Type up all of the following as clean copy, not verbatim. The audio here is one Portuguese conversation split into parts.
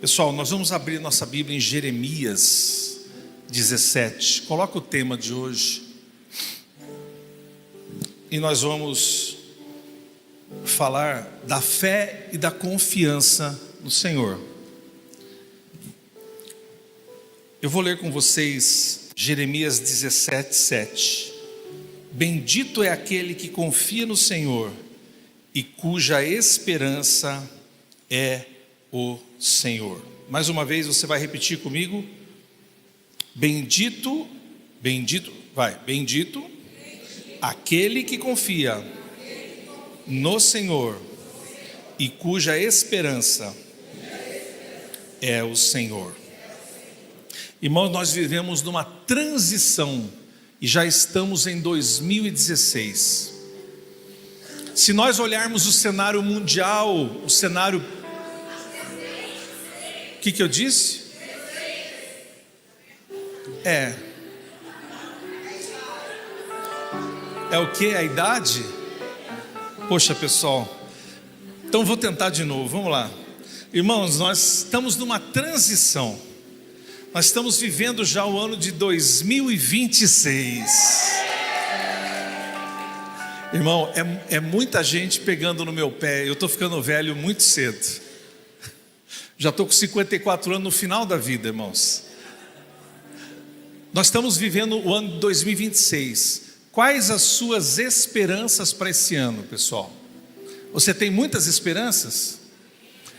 Pessoal, nós vamos abrir nossa Bíblia em Jeremias 17. Coloca o tema de hoje. E nós vamos falar da fé e da confiança no Senhor. Eu vou ler com vocês Jeremias 17, 7. Bendito é aquele que confia no Senhor e cuja esperança é o Senhor. Mais uma vez você vai repetir comigo. Bendito aquele que confia no Senhor e cuja esperança é o Senhor. Irmãos, nós vivemos numa transição e já estamos em 2016. Se nós olharmos o cenário mundial, o cenário... O que eu disse? É o que? A idade? Poxa, pessoal, então vou tentar de novo, vamos lá. Irmãos, nós estamos numa transição. Nós estamos vivendo já o ano de 2026. Irmão, é muita gente pegando no meu pé. Eu estou ficando velho muito cedo. Já estou com 54 anos no final da vida, irmãos. Nós estamos vivendo o ano de 2026. Quais as suas esperanças para esse ano, pessoal? Você tem muitas esperanças,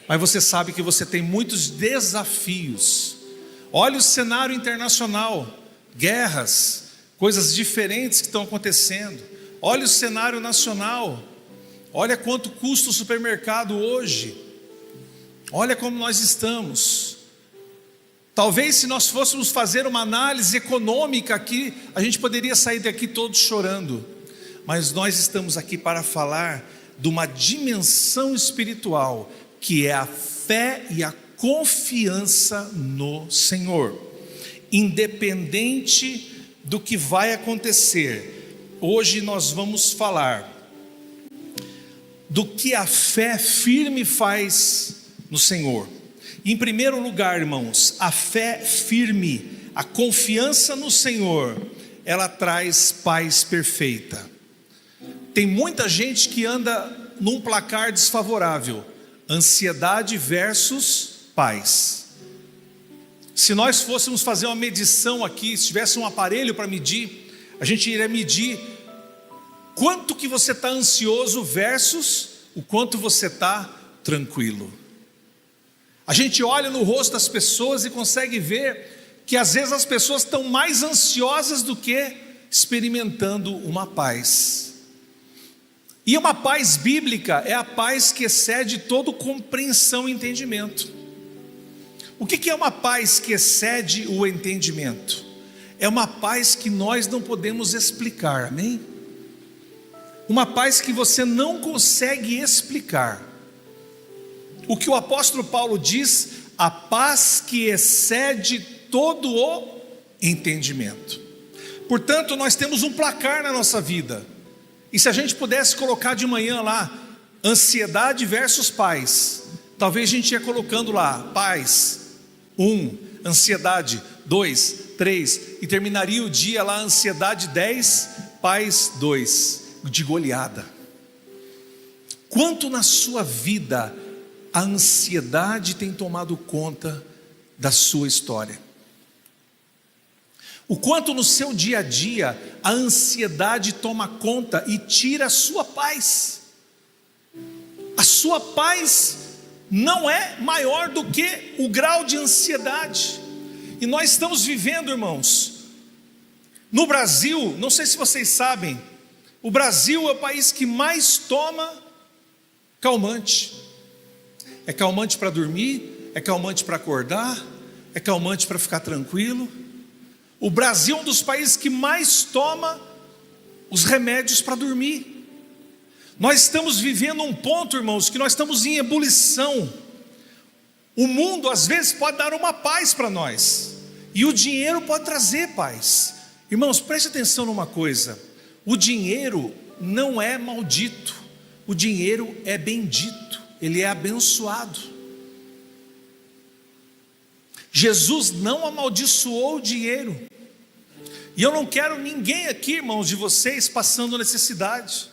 mas você sabe que você tem muitos desafios. Olha o cenário internacional, guerras, coisas diferentes que estão acontecendo. Olha o cenário nacional, olha quanto custa o supermercado hoje. Olha como nós estamos. Talvez se nós fôssemos fazer uma análise econômica aqui, a gente poderia sair daqui todos chorando. Mas nós estamos aqui para falar de uma dimensão espiritual, que é a fé e a confiança no Senhor. Independente do que vai acontecer, hoje nós vamos falar do que a fé firme faz no Senhor. Em primeiro lugar, irmãos, a fé firme, a confiança no Senhor, ela traz paz perfeita. Tem muita gente que anda num placar desfavorável, ansiedade versus paz. Se nós fôssemos fazer uma medição aqui, se tivesse um aparelho para medir, a gente iria medir quanto que você está ansioso versus o quanto você está tranquilo. A gente olha no rosto das pessoas e consegue ver que às vezes as pessoas estão mais ansiosas do que experimentando uma paz. E uma paz bíblica é a paz que excede toda compreensão e entendimento. O que é uma paz que excede o entendimento? É uma paz que nós não podemos explicar, amém? Uma paz que você não consegue explicar. O que o apóstolo Paulo diz, a paz que excede todo o entendimento. Portanto, nós temos um placar na nossa vida. E se a gente pudesse colocar de manhã lá, ansiedade versus paz, talvez a gente ia colocando lá, paz 1, ansiedade 2, 3, e terminaria o dia lá, ansiedade 10, paz 2, de goleada. Quanto na sua vida a ansiedade tem tomado conta da sua história? O quanto no seu dia a dia a ansiedade toma conta e tira a sua paz? A sua paz não é maior do que o grau de ansiedade. E nós estamos vivendo, irmãos, no Brasil, não sei se vocês sabem, o Brasil é o país que mais toma calmante. É calmante para dormir, é calmante para acordar, é calmante para ficar tranquilo. O Brasil é um dos países que mais toma os remédios para dormir. Nós estamos vivendo um ponto, irmãos, que nós estamos em ebulição. O mundo às vezes pode dar uma paz para nós, e o dinheiro pode trazer paz. Irmãos, preste atenção numa coisa: o dinheiro não é maldito, o dinheiro é bendito. Ele é abençoado. Jesus não amaldiçoou o dinheiro. E eu não quero ninguém aqui, irmãos, de vocês passando necessidade.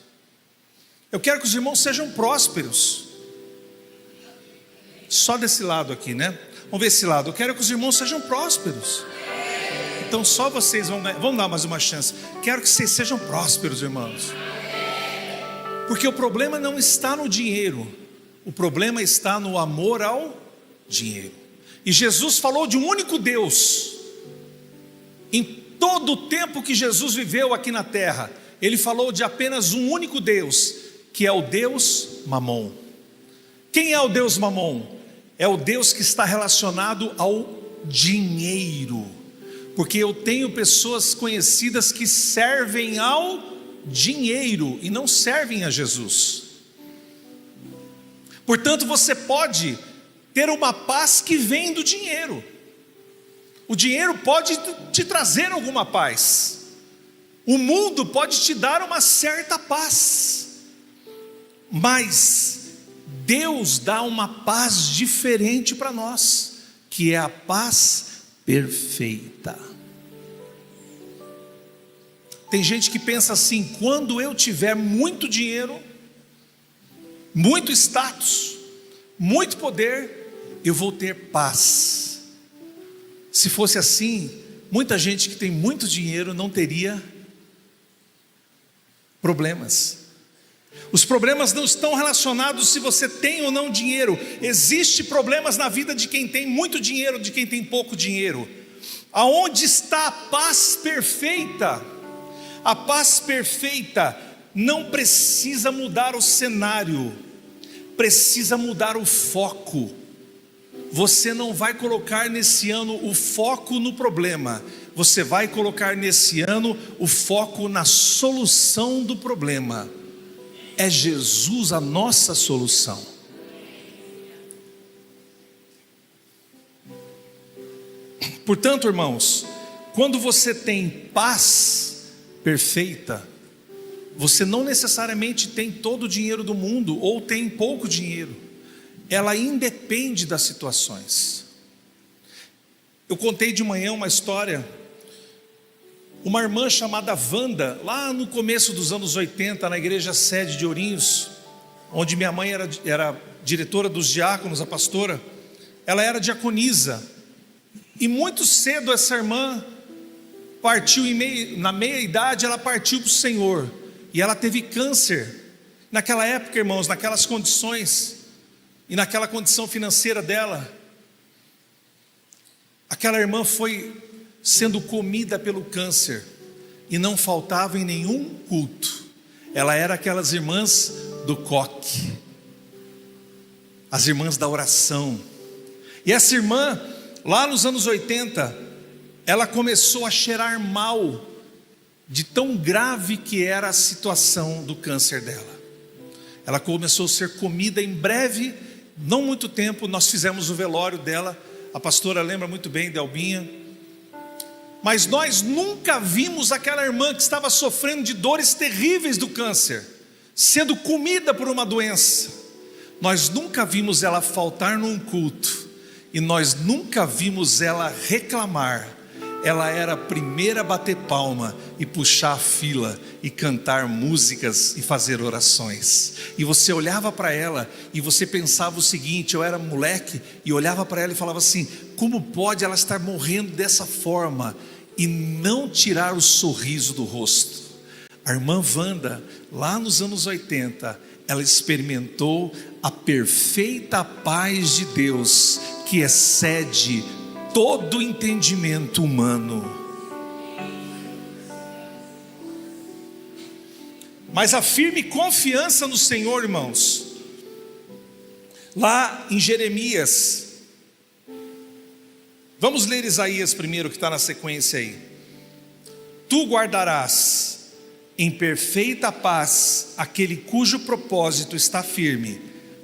Eu quero que os irmãos sejam prósperos. Só desse lado aqui, né? Vamos ver esse lado. Eu quero que os irmãos sejam prósperos. Então só vocês vão ganhar. Vamos dar mais uma chance. Quero que vocês sejam prósperos, irmãos. Porque o problema não está no dinheiro. O problema está no amor ao dinheiro. E Jesus falou de um único Deus. Em todo o tempo que Jesus viveu aqui na terra, Ele falou de apenas um único Deus, que é o Deus Mamon. Quem é o Deus Mamon? É o Deus que está relacionado ao dinheiro. Porque eu tenho pessoas conhecidas que servem ao dinheiro e não servem a Jesus. Portanto, você pode ter uma paz que vem do dinheiro. O dinheiro pode te trazer alguma paz. O mundo pode te dar uma certa paz. Mas Deus dá uma paz diferente para nós, que é a paz perfeita. Tem gente que pensa assim: quando eu tiver muito dinheiro, muito status, muito poder, eu vou ter paz. Se fosse assim, muita gente que tem muito dinheiro não teria problemas. Os problemas não estão relacionados se você tem ou não dinheiro. Existem problemas na vida de quem tem muito dinheiro, de quem tem pouco dinheiro. Aonde está a paz perfeita? A paz perfeita não precisa mudar o cenário, precisa mudar o foco. Você não vai colocar nesse ano o foco no problema, você vai colocar nesse ano o foco na solução do problema. É Jesus a nossa solução. Portanto, irmãos, quando você tem paz perfeita, você não necessariamente tem todo o dinheiro do mundo ou tem pouco dinheiro. Ela independe das situações. Eu contei de manhã uma história. Uma irmã chamada Wanda, lá no começo dos anos 80, na igreja sede de Ourinhos, onde minha mãe era diretora dos diáconos, a pastora, ela era diaconisa. E muito cedo essa irmã partiu, na meia idade ela partiu para o Senhor. E ela teve câncer. Naquela época, irmãos, naquelas condições, e naquela condição financeira dela, aquela irmã foi sendo comida pelo câncer, e não faltava em nenhum culto. Ela era aquelas irmãs do coque, as irmãs da oração. E essa irmã, lá nos anos 80, ela começou a cheirar mal, de tão grave que era a situação do câncer dela. Ela começou a ser comida em breve, não muito tempo, nós fizemos o velório dela. A pastora lembra muito bem de Albinha. Mas nós nunca vimos aquela irmã que estava sofrendo de dores terríveis do câncer, sendo comida por uma doença. Nós nunca vimos ela faltar num culto, e nós nunca vimos ela reclamar. Ela era a primeira a bater palma e puxar a fila e cantar músicas e fazer orações. E você olhava para ela e você pensava o seguinte: eu era moleque e olhava para ela e falava assim: como pode ela estar morrendo dessa forma e não tirar o sorriso do rosto? A irmã Wanda, lá nos anos 80, ela experimentou a perfeita paz de Deus, que excede todo entendimento humano. Mas a firme confiança no Senhor, irmãos, lá em Jeremias, vamos ler Isaías primeiro, que está na sequência aí. Tu guardarás em perfeita paz aquele cujo propósito está firme,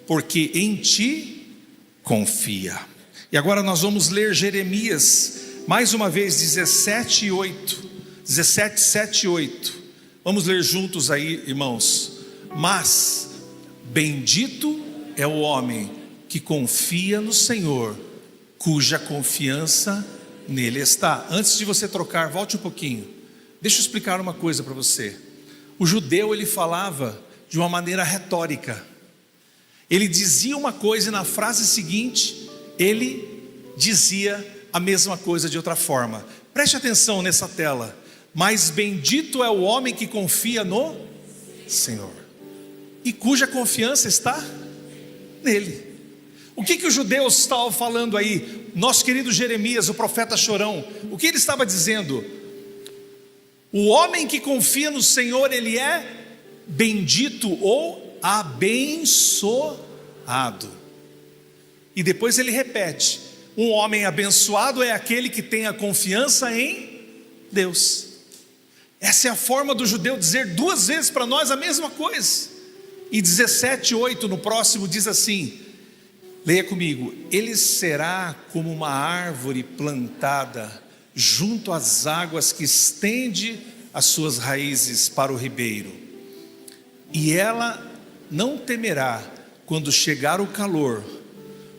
porque em ti confia. E agora nós vamos ler Jeremias, mais uma vez, 17, 7 e 8. Vamos ler juntos aí, irmãos. Mas bendito é o homem que confia no Senhor, cuja confiança nele está. Antes de você trocar, volte um pouquinho. Deixa eu explicar uma coisa para você. O judeu, ele falava de uma maneira retórica. Ele dizia uma coisa e na frase seguinte, ele dizia a mesma coisa de outra forma. Preste atenção nessa tela. Mas bendito é o homem que confia no Senhor, e cuja confiança está nele. O que os judeus estavam falando aí? Nosso querido Jeremias, o profeta chorão, o que ele estava dizendo? O homem que confia no Senhor, ele é bendito ou abençoado. E depois ele repete: um homem abençoado é aquele que tem a confiança em Deus. Essa é a forma do judeu dizer duas vezes para nós a mesma coisa. E 17:8 no próximo diz assim, leia comigo: ele será como uma árvore plantada junto às águas, que estende as suas raízes para o ribeiro, e ela não temerá quando chegar o calor,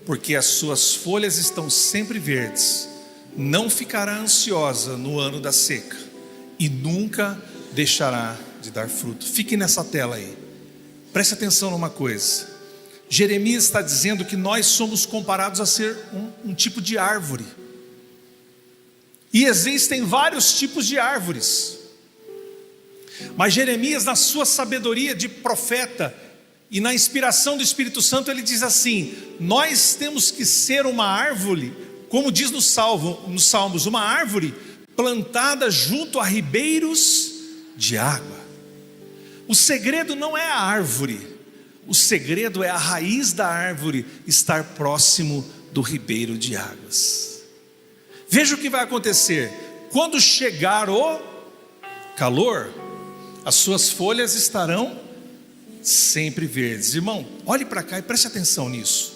porque as suas folhas estão sempre verdes. Não ficará ansiosa no ano da seca, e nunca deixará de dar fruto. Fique nessa tela aí, preste atenção numa coisa. Jeremias está dizendo que nós somos comparados a ser um tipo de árvore, e existem vários tipos de árvores, mas Jeremias, na sua sabedoria de profeta e na inspiração do Espírito Santo, ele diz assim: nós temos que ser uma árvore, como diz nos Salmos, uma árvore plantada junto a ribeiros de água. O segredo não é a árvore, o segredo é a raiz da árvore estar próximo do ribeiro de águas. Veja o que vai acontecer: quando chegar o calor, as suas folhas estarão sempre verdes. Irmão, olhe para cá e preste atenção nisso.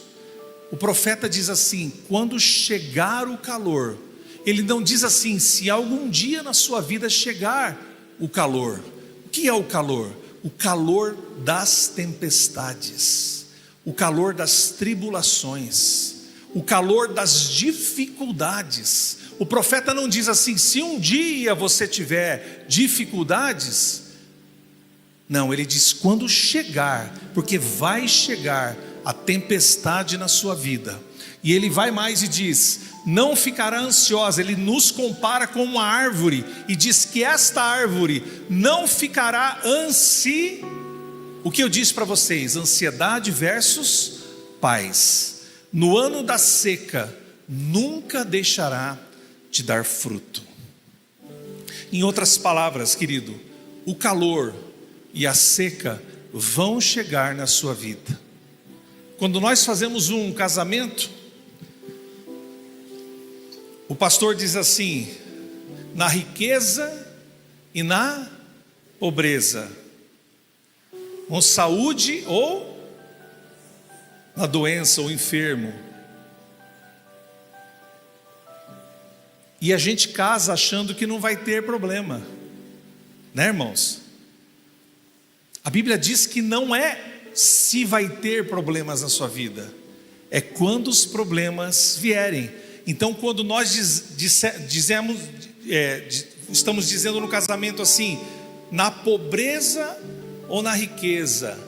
O profeta diz assim: quando chegar o calor. Ele não diz assim, se algum dia na sua vida chegar o calor. O que é o calor? O calor das tempestades, o calor das tribulações, o calor das dificuldades. O profeta não diz assim, se um dia você tiver dificuldades. Não, ele diz quando chegar, porque vai chegar a tempestade na sua vida. E ele vai mais e diz: não ficará ansiosa. Ele nos compara com uma árvore e diz que esta árvore não ficará o que eu disse para vocês, ansiedade versus paz. No ano da seca, nunca deixará de dar fruto. Em outras palavras, querido, o calor e a seca vão chegar na sua vida. Quando nós fazemos um casamento, o pastor diz assim: na riqueza e na pobreza, com saúde ou na doença ou enfermo. E a gente casa achando que não vai ter problema, né, irmãos? A Bíblia diz que não é se vai ter problemas na sua vida, é quando os problemas vierem. Então, quando nós estamos dizendo no casamento assim, na pobreza ou na riqueza,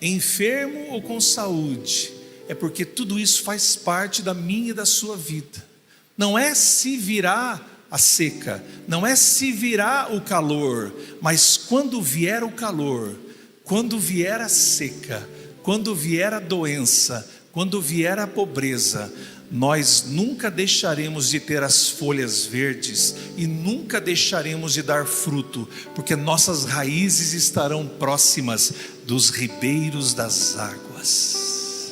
enfermo ou com saúde, é porque tudo isso faz parte da minha e da sua vida. Não é se virá a seca, não é se virá o calor, mas quando vier o calor, quando vier a seca, quando vier a doença, quando vier a pobreza, nós nunca deixaremos de ter as folhas verdes e nunca deixaremos de dar fruto, porque nossas raízes estarão próximas dos ribeiros das águas.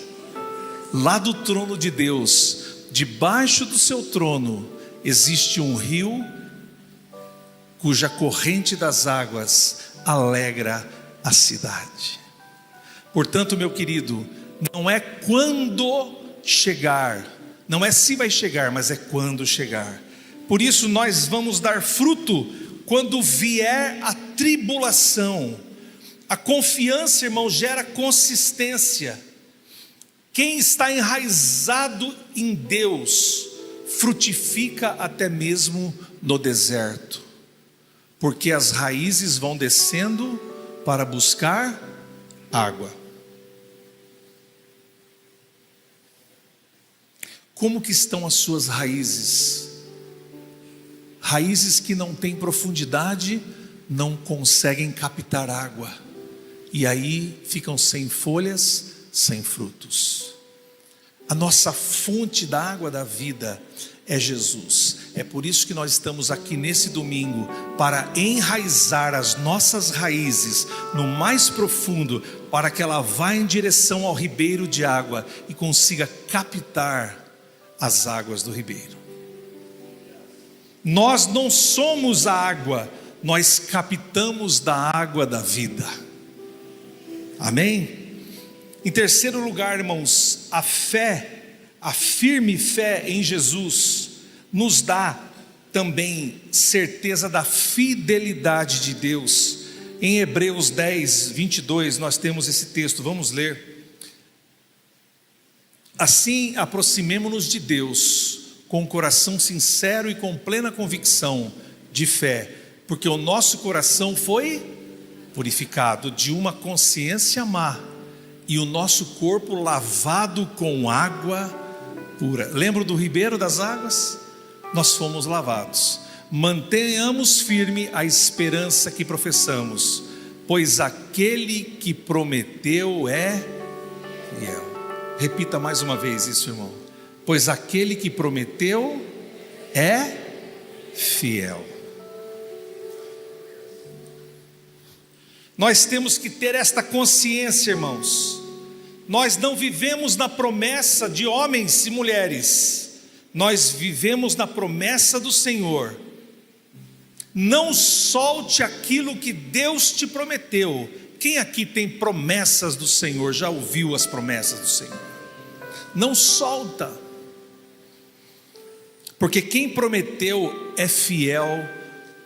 Lá do trono de Deus, debaixo do seu trono, existe um rio cuja corrente das águas alegra a cidade. Portanto, meu querido, não é quando chegar, não é se vai chegar, mas é quando chegar. Por isso nós vamos dar fruto quando vier a tribulação. A confiança, irmão, gera consistência. Quem está enraizado em Deus, frutifica até mesmo no deserto, porque as raízes vão descendo para buscar água. Como que estão as suas raízes? Raízes que não têm profundidade, não conseguem captar água, e aí ficam sem folhas, sem frutos. A nossa fonte da água da vida é Jesus. É por isso que nós estamos aqui nesse domingo, para enraizar as nossas raízes no mais profundo, para que ela vá em direção ao ribeiro de água e consiga captar as águas do ribeiro. Nós não somos a água, nós captamos da água da vida. Amém? Em terceiro lugar, irmãos, a fé, a firme fé em Jesus, nos dá também certeza da fidelidade de Deus. Em Hebreus 10, 22, nós temos esse texto, vamos ler. Assim, aproximemo-nos de Deus, com um coração sincero e com plena convicção de fé, porque o nosso coração foi purificado de uma consciência má, e o nosso corpo lavado com água pura. Lembra do ribeiro das águas? Nós fomos lavados. Mantenhamos firme a esperança que professamos, pois aquele que prometeu é fiel. Repita mais uma vez isso, irmão. Pois aquele que prometeu é fiel. Nós temos que ter esta consciência, irmãos. Nós não vivemos na promessa de homens e mulheres, nós vivemos na promessa do Senhor. Não solte aquilo que Deus te prometeu. Quem aqui tem promessas do Senhor? Já ouviu as promessas do Senhor? Não solta, porque quem prometeu é fiel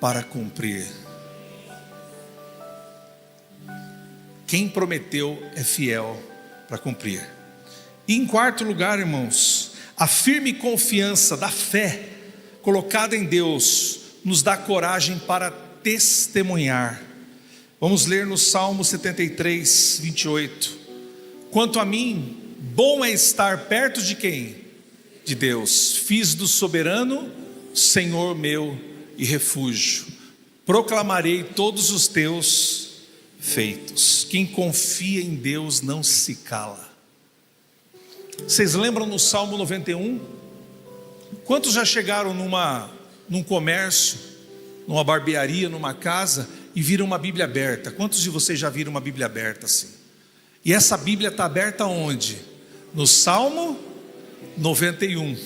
para cumprir. Quem prometeu é fiel para cumprir. E em quarto lugar, irmãos, a firme confiança da fé colocada em Deus nos dá coragem para testemunhar. Vamos ler no Salmo 73, 28. Quanto a mim, bom é estar perto de quem? De Deus. Fiz do soberano Senhor meu e refúgio. Proclamarei todos os teus feitos. Quem confia em Deus não se cala. Vocês lembram no Salmo 91? Quantos já chegaram num comércio, numa barbearia, numa casa e viram uma Bíblia aberta? Quantos de vocês já viram uma Bíblia aberta assim? E essa Bíblia está aberta onde? No Salmo 91.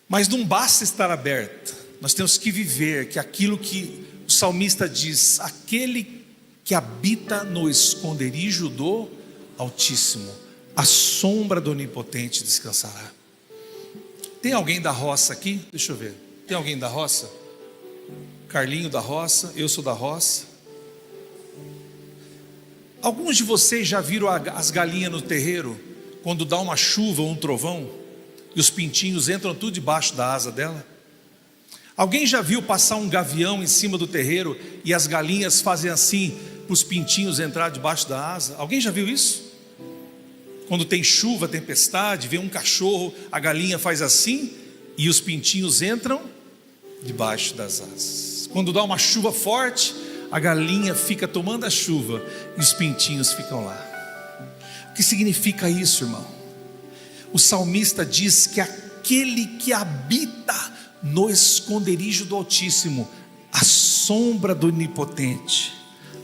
Mas não basta estar aberta, nós temos que viver que aquilo que o salmista diz: aquele que habita no esconderijo do Altíssimo, a sombra do Onipotente descansará. Tem alguém da roça aqui? Deixa eu ver. Tem alguém da roça? Carlinho da roça, eu sou da roça. Alguns de vocês já viram as galinhas no terreiro, quando dá uma chuva ou um trovão, e os pintinhos entram tudo debaixo da asa dela? Alguém já viu passar um gavião em cima do terreiro e as galinhas fazem assim para os pintinhos entrar debaixo da asa? Alguém já viu isso? Quando tem chuva, tempestade, vem um cachorro, a galinha faz assim e os pintinhos entram debaixo das asas. Quando dá uma chuva forte, a galinha fica tomando a chuva e os pintinhos ficam lá. O que significa isso, irmão? O salmista diz que aquele que habita no esconderijo do Altíssimo, a sombra do Onipotente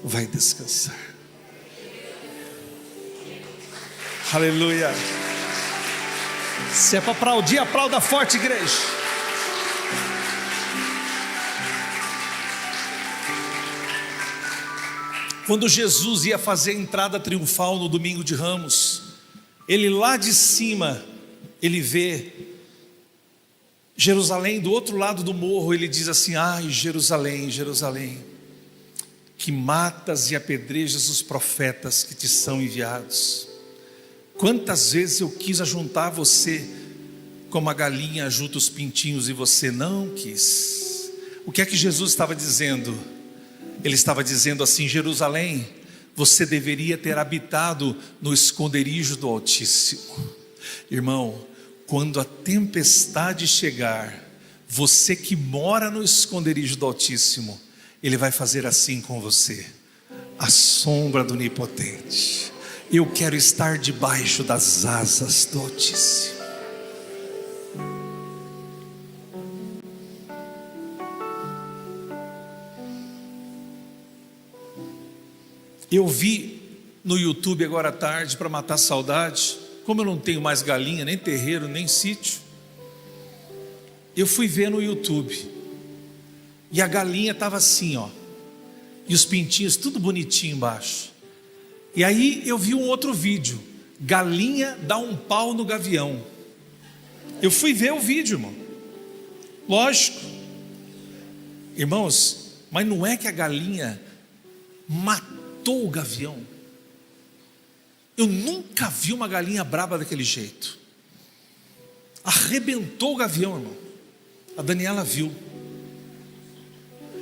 vai descansar. Aleluia. Se é para aplaudir, aplauda forte, igreja. Quando Jesus ia fazer a entrada triunfal no domingo de Ramos, ele lá de cima, ele vê Jerusalém do outro lado do morro. Ele diz assim: ai, Jerusalém, Jerusalém, que matas e apedrejas os profetas que te são enviados. Quantas vezes eu quis ajuntar você como a galinha ajunta os pintinhos e você não quis. O que é que Jesus estava dizendo? Ele estava dizendo assim: Jerusalém, você deveria ter habitado no esconderijo do Altíssimo. Irmão, quando a tempestade chegar, você que mora no esconderijo do Altíssimo, Ele vai fazer assim com você, à sombra do Onipotente. Eu quero estar debaixo das asas do Altíssimo. Eu vi no YouTube agora à tarde, para matar a saudade, como eu não tenho mais galinha, nem terreiro, nem sítio, eu fui ver no YouTube, e a galinha estava assim, ó, e os pintinhos tudo bonitinho embaixo. E aí eu vi um outro vídeo: galinha dá um pau no gavião. Eu fui ver o vídeo, irmão. Lógico, irmãos, mas não é que a galinha matou o gavião. Eu nunca vi uma galinha braba daquele jeito. Arrebentou o gavião, irmão. A Daniela viu.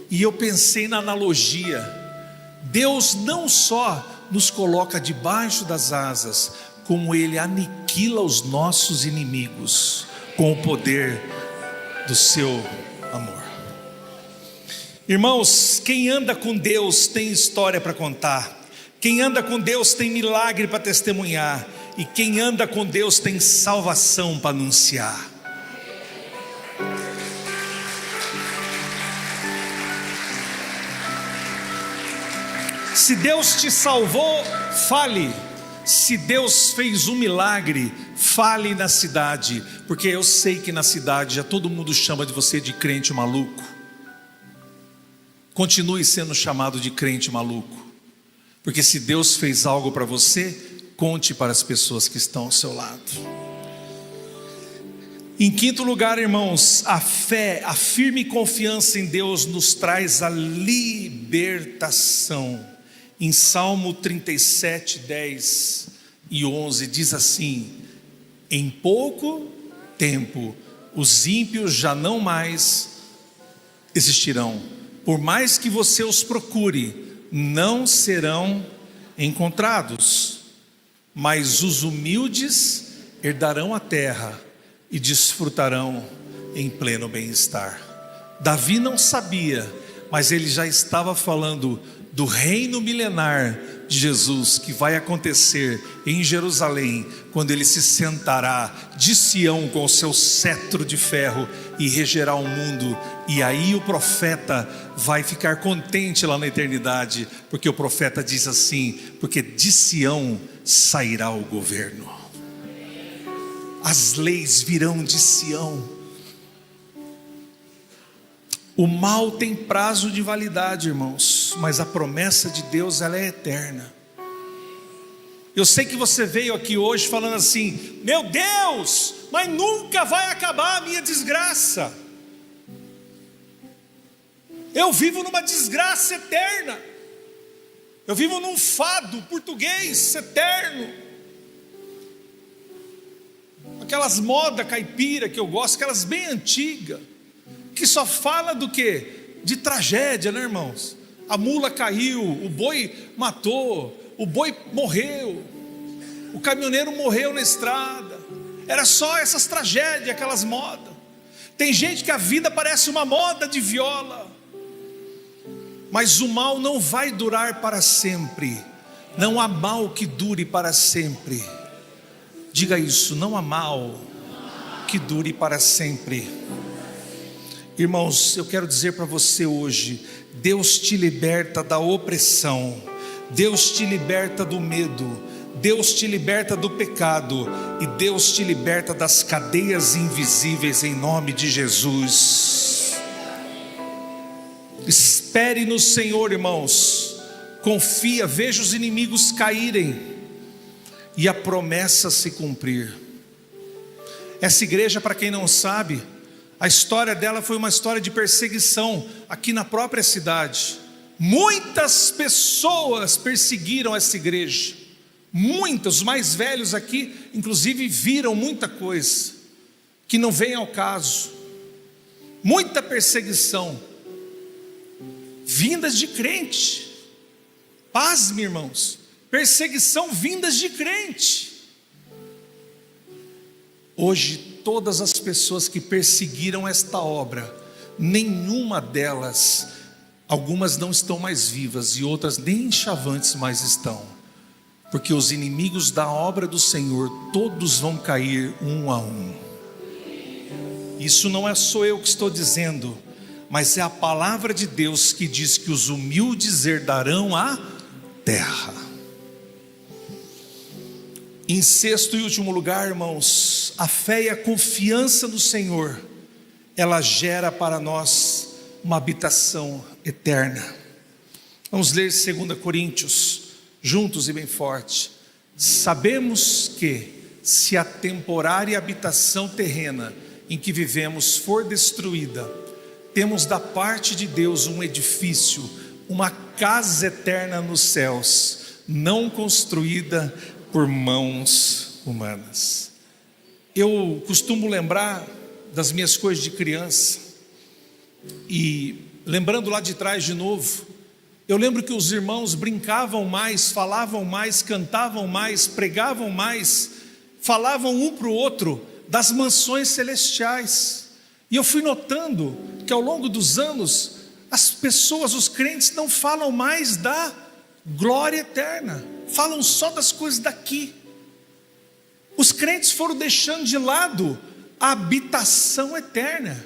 E eu pensei na analogia. Deus não só nos coloca debaixo das asas, como Ele aniquila os nossos inimigos com o poder do seu amor. Irmãos, quem anda com Deus tem história para contar. Quem anda com Deus tem milagre para testemunhar. E quem anda com Deus tem salvação para anunciar. Se Deus te salvou, fale. Se Deus fez um milagre, fale na cidade. Porque eu sei que na cidade já todo mundo chama de você de crente maluco. Continue sendo chamado de crente maluco. Porque se Deus fez algo para você, conte para as pessoas que estão ao seu lado. Em quinto lugar, irmãos, a fé, a firme confiança em Deus nos traz a libertação. Em Salmo 37, 10 e 11 diz assim: em pouco tempo os ímpios já não mais existirão. Por mais que você os procure, não serão encontrados. Mas os humildes herdarão a terra e desfrutarão em pleno bem-estar. Davi não sabia, mas ele já estava falando do reino milenar de Jesus, que vai acontecer em Jerusalém, quando ele se sentará de Sião com o seu cetro de ferro e regerá o mundo. E aí o profeta vai ficar contente lá na eternidade, porque o profeta diz assim: porque de Sião sairá o governo, as leis virão de Sião. O mal tem prazo de validade, irmãos, mas a promessa de Deus, ela é eterna. Eu sei que você veio aqui hoje falando assim: meu Deus, mas nunca vai acabar a minha desgraça. Eu vivo numa desgraça eterna. Eu vivo num fado português eterno. Aquelas modas caipira que eu gosto, aquelas bem antigas, que só fala do quê? De tragédia, né, irmãos? A mula caiu, o boi matou, o boi morreu, o caminhoneiro morreu na estrada. Era só essas tragédias, aquelas modas. Tem gente que a vida parece uma moda de viola. Mas o mal não vai durar para sempre. Não há mal que dure para sempre. Diga isso: não há mal que dure para sempre. Irmãos, eu quero dizer para você hoje: Deus te liberta da opressão, Deus te liberta do medo, Deus te liberta do pecado, e Deus te liberta das cadeias invisíveis, em nome de Jesus. Espere no Senhor, irmãos, confia, veja os inimigos caírem e a promessa se cumprir. Essa igreja, para quem não sabe, a história dela foi uma história de perseguição aqui na própria cidade. Muitas pessoas perseguiram essa igreja, Muitos, os mais velhos aqui, inclusive, viram muita coisa que não vem ao caso. Muita perseguição, vindas de crente. Pasme, irmãos, perseguição vindas de crente. Hoje, todas as pessoas que perseguiram esta obra, nenhuma delas, algumas não estão mais vivas e outras nem chavantes mais estão, porque os inimigos da obra do Senhor, todos vão cair um a um. Isso não é só eu que estou dizendo, mas é a palavra de Deus que diz que os humildes herdarão a terra. Em sexto e último lugar, irmãos, a fé e a confiança no Senhor, ela gera para nós uma habitação eterna. Vamos ler 2 Coríntios, juntos e bem forte. Sabemos que, se a temporária habitação terrena em que vivemos for destruída, temos da parte de Deus um edifício, uma casa eterna nos céus, não construída por mãos humanas. Eu costumo lembrar das minhas coisas de criança, e lembrando lá de trás de novo, eu lembro que os irmãos brincavam mais, falavam mais, cantavam mais, pregavam mais, falavam um para o outro das mansões celestiais. E eu fui notando que ao longo dos anos, as pessoas, os crentes, não falam mais da glória eterna, falam só das coisas daqui. Os crentes foram deixando de lado a habitação eterna.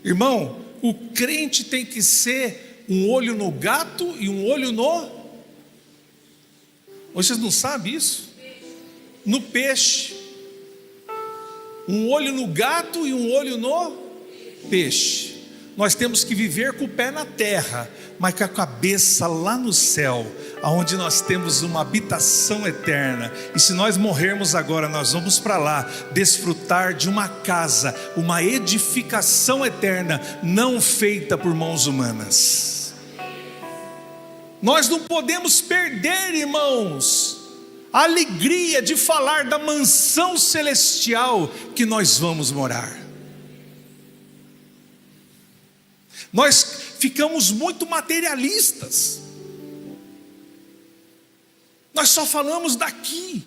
Irmão, o crente tem que ser um olho no gato e um olho no... Vocês não sabem isso? No peixe. Um olho no gato e um olho no peixe. Nós temos que viver com o pé na terra, mas com a cabeça lá no céu, onde nós temos uma habitação eterna. E se nós morrermos agora, nós vamos para lá desfrutar de uma casa, uma edificação eterna, não feita por mãos humanas. Nós não podemos perder, irmãos, a alegria de falar da mansão celestial que nós vamos morar. Nós ficamos muito materialistas, nós só falamos daqui,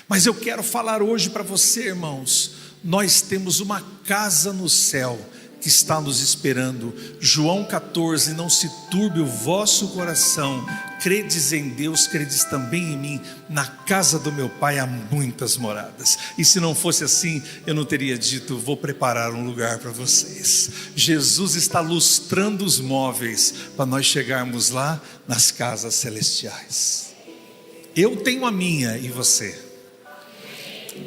mas eu quero falar hoje para você, irmãos, nós temos uma casa no céu que está nos esperando. João 14, não se turbe o vosso coração, credes em Deus, credes também em mim, na casa do meu pai há muitas moradas. E se não fosse assim, eu não teria dito, vou preparar um lugar para vocês. Jesus está lustrando os móveis, para nós chegarmos lá nas casas celestiais. Eu tenho a minha, e você?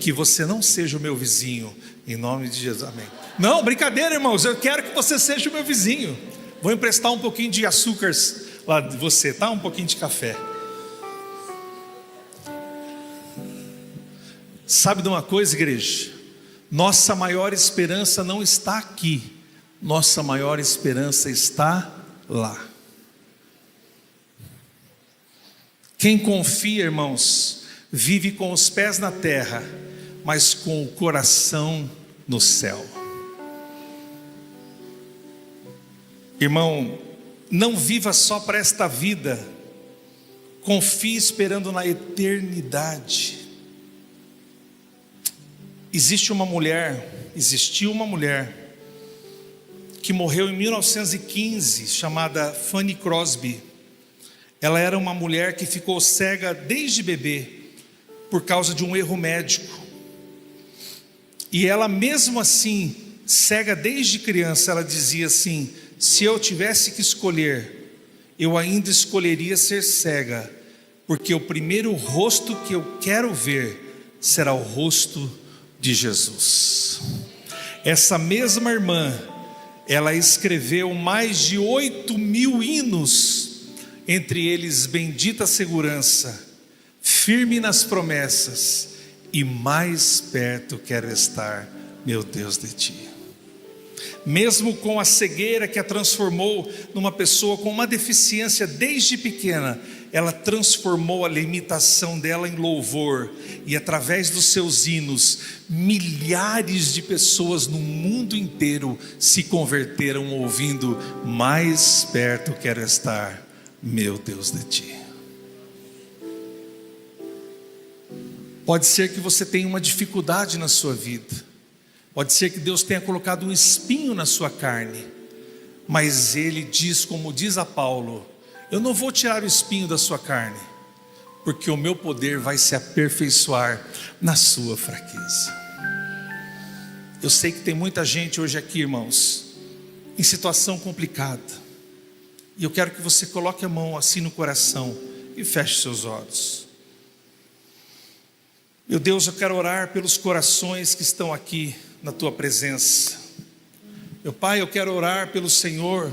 Que você não seja o meu vizinho, em nome de Jesus, amém. Não, brincadeira, irmãos, eu quero que você seja o meu vizinho. Vou emprestar um pouquinho de açúcar lá de você, tá? Um pouquinho de café. Sabe de uma coisa, igreja? Nossa maior esperança não está aqui, nossa maior esperança está lá. Quem confia, irmãos, vive com os pés na terra, mas com o coração no céu. Irmão, não viva só para esta vida, confie esperando na eternidade. Existiu uma mulher que morreu em 1915, chamada Fanny Crosby. Ela era uma mulher que ficou cega desde bebê, por causa de um erro médico. E ela mesmo assim, cega desde criança, ela dizia assim: se eu tivesse que escolher, eu ainda escolheria ser cega, porque o primeiro rosto que eu quero ver será o rosto de Jesus. Essa mesma irmã, ela escreveu mais de 8.000 hinos, entre eles Bendita Segurança, Firme nas Promessas e Mais Perto Quero Estar, meu Deus, de Ti. Mesmo com a cegueira que a transformou numa pessoa com uma deficiência desde pequena, ela transformou a limitação dela em louvor, e através dos seus hinos, milhares de pessoas no mundo inteiro se converteram ouvindo: mais perto quero estar, meu Deus, de ti. Pode ser que você tenha uma dificuldade na sua vida, pode ser que Deus tenha colocado um espinho na sua carne, mas Ele diz, como diz a Paulo: eu não vou tirar o espinho da sua carne, porque o meu poder vai se aperfeiçoar na sua fraqueza. Eu sei que tem muita gente hoje aqui, irmãos, em situação complicada, e eu quero que você coloque a mão assim no coração e feche seus olhos. Meu Deus, eu quero orar pelos corações que estão aqui na tua presença. Meu Pai, eu quero orar pelo Senhor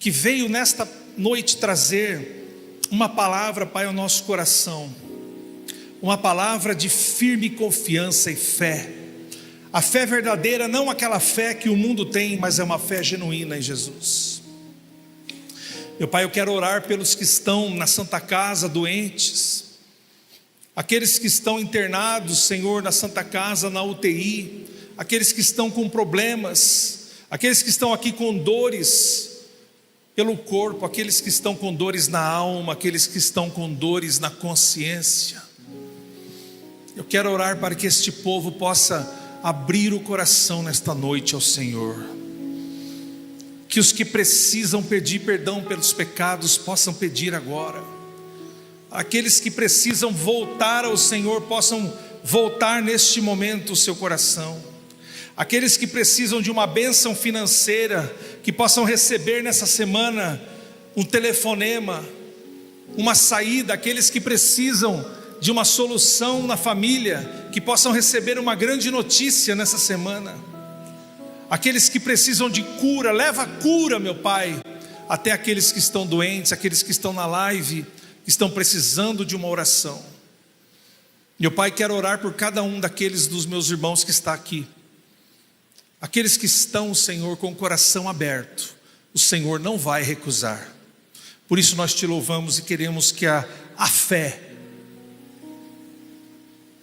que veio nesta noite trazer uma palavra, Pai, ao nosso coração, uma palavra de firme confiança e fé. A fé verdadeira, não aquela fé que o mundo tem, mas é uma fé genuína em Jesus. Meu Pai, eu quero orar pelos que estão na Santa Casa doentes, aqueles que estão internados, Senhor, na Santa Casa, na UTI, aqueles que estão com problemas, aqueles que estão aqui com dores pelo corpo, aqueles que estão com dores na alma, aqueles que estão com dores na consciência. Eu quero orar para que este povo possa abrir o coração nesta noite ao Senhor, que os que precisam pedir perdão pelos pecados possam pedir agora, aqueles que precisam voltar ao Senhor possam voltar neste momento o seu coração, aqueles que precisam de uma bênção financeira, que possam receber nessa semana um telefonema, uma saída, aqueles que precisam de uma solução na família, que possam receber uma grande notícia nessa semana, aqueles que precisam de cura, leva a cura, meu Pai, até aqueles que estão doentes, aqueles que estão na live, que estão precisando de uma oração. Meu Pai, quero orar por cada um daqueles dos meus irmãos que está aqui, aqueles que estão, Senhor, com o coração aberto, o Senhor não vai recusar. Por isso nós te louvamos e queremos que a fé,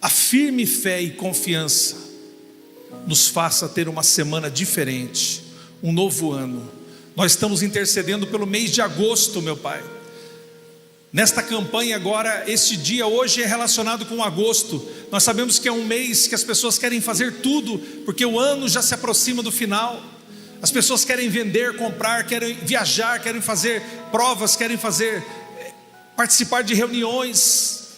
a firme fé e confiança, nos faça ter uma semana diferente, um novo ano. Nós estamos intercedendo pelo mês de agosto, meu Pai. Nesta campanha agora, este dia hoje é relacionado com agosto. Nós sabemos que é um mês que as pessoas querem fazer tudo, porque o ano já se aproxima do final. As pessoas querem vender, comprar, querem viajar, querem fazer provas, querem participar de reuniões.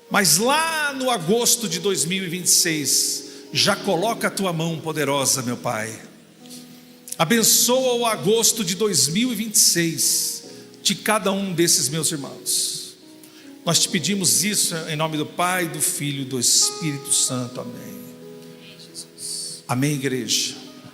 Mas lá no agosto de 2026, já coloca a tua mão poderosa, meu Pai. Abençoa o agosto de 2026 de cada um desses meus irmãos. Nós te pedimos isso em nome do Pai, do Filho e do Espírito Santo. Amém. Amém, igreja.